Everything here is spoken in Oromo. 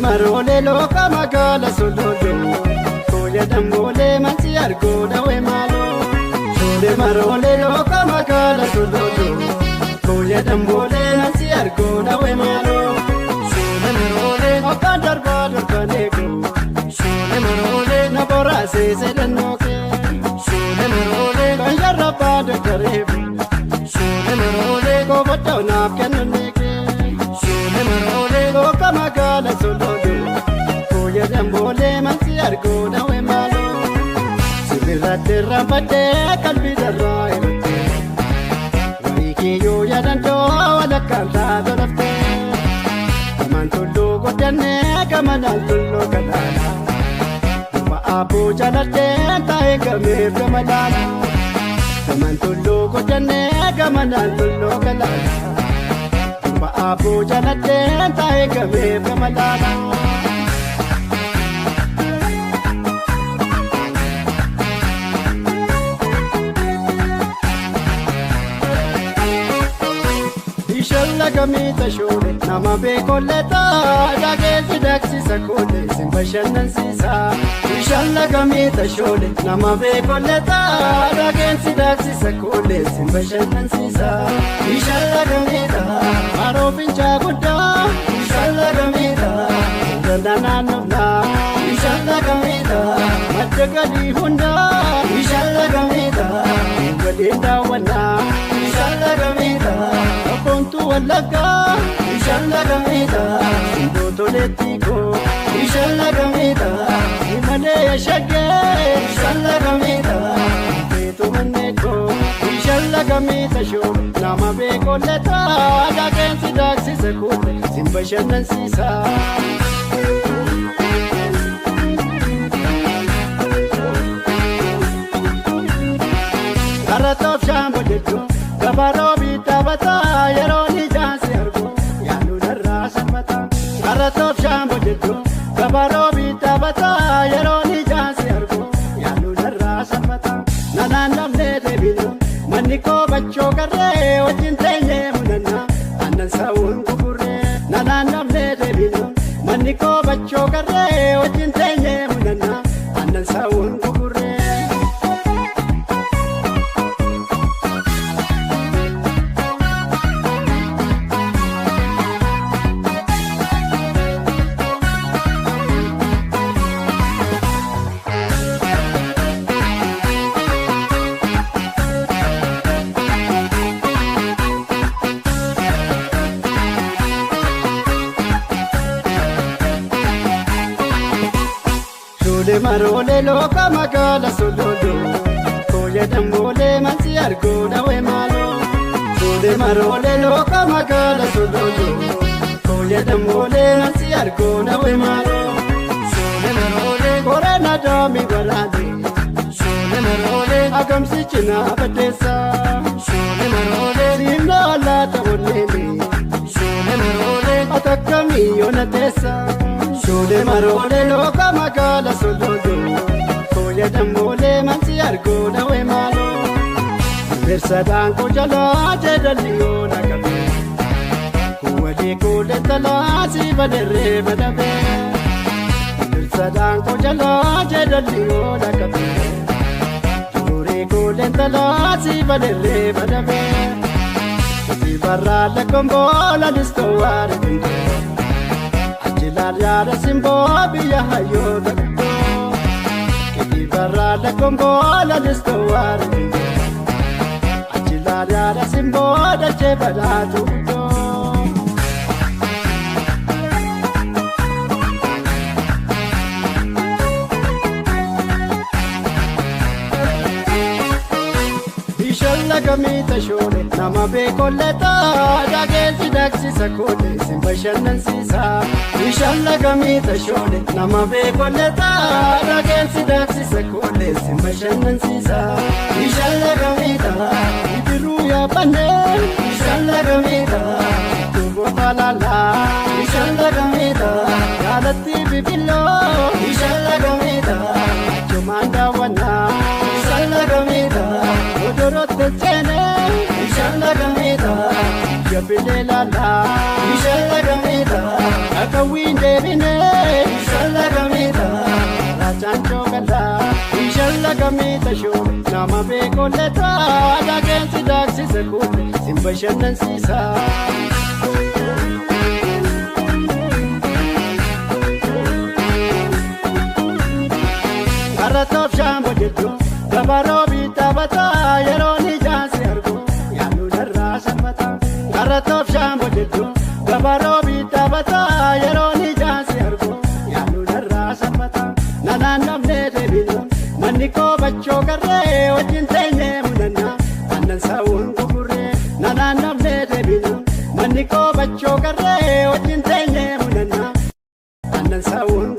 marole loka magala solodo Koya dambole mansi argoda we malo Shole marole loka magala solodo Koya dambole mansi argoda we malo Shole marole okandar badar kaneko Shole marole nabora se sedanoke Shole marole kanjara badar karebu Shole marole ko bata nap kaneke Shole marole loka magala solodo Koya dambole mansi argoda we malo Sibirate rampate kalbi darra emate Warikiyo yadanto wala kanta dorafte Kamantullo godane kamanantullo kadala Uma abu jalate tae kamir kamadala Kamantullo godane kamanantullo kadala Uma abu jalate tae kamir kamadala Gamita shole nama be kolleta dage sidaksi sakole simbashanan sisa Inshallah gamita shole nama be kolleta dage sidaksi sakole simbashanan sisa Inshallah gamita maro pincha gudda Inshallah gamita dandana nubna Inshallah gamita madgali hunda Inshallah gamita wadinda wana Inshallah gamita Pontu walaga, inshallah gamita. Sindoto letiko, inshallah gamita. Imane yashage, inshallah gamita. Beto maneko, inshallah gamita show. Nama be koleta, again sidaksi sekule, simbashanan sisa. Karatop shambo deto. Kabaro bitabata yeroni jansi argo yanu darra samata Karatop shambo jetto Kabaro bitabata yeroni jansi argo yanu darra samata Nanandam ne debino maniko bacho karre wajin tenye munana Anan sawun kukurre Nanandam ne debino maniko bacho karre wajin tenye munana Anan sawun kukurre Shole marole loka magala solodo Koya dambole mansi argoda we malo Shole marole loka magala solodo Koya dambole mansi argoda we malo Shole marole korana dami walade Shole marole agamsi china badesa Shole marole simna wala tawonele Shole marole atakami yonatesa Shole marole loka magala solodo Koya dambole mansi argoda we malo Versadan ko jala jedaliyo nakabe Kuwadi kule tala si badere badabe Versadan ko jala jedaliyo nakabe Jure kule tala si badere badabe Si barra la kombola listo ware binde Yara simbo biya hayo dakto Kiti barra la kombola listo wari Achila yara simbo da chebala tukto Inshallah gamita shole nama be kolleta dage sidaksi sakole simbashanan sisa Inshallah gamita shole nama be kolleta dage sidaksi sakole simbashanan sisa Inshallah gamita ibiru ya bane Inshallah gamita tubo balala Inshallah gamita galati bibilo Inshallah gamita chumanda wana Inshallah gamita odorote chene Inshallah gamita yapile lala Inshallah gamita akawinde bine kolleta adageensi daaksise kuute sin bashannansiisa. Karratoof shaamboo jechuun gabaaroo biitaa bataa yeroo ijaan si argu yaaduu narraa sammata. Karratoof shaamboo jechuun gabaaroo biitaa bataa yeroo ijaan si argu yaaduu narraa sammata. Nanaan namnee deebinu manni koo bachoo garree wajjin teenyee mudannaa aannan saawwan gugurree. Nanaan namnee deebinu manni koo bachoo garree wajjin teenyee mudannaa aannan saawwan.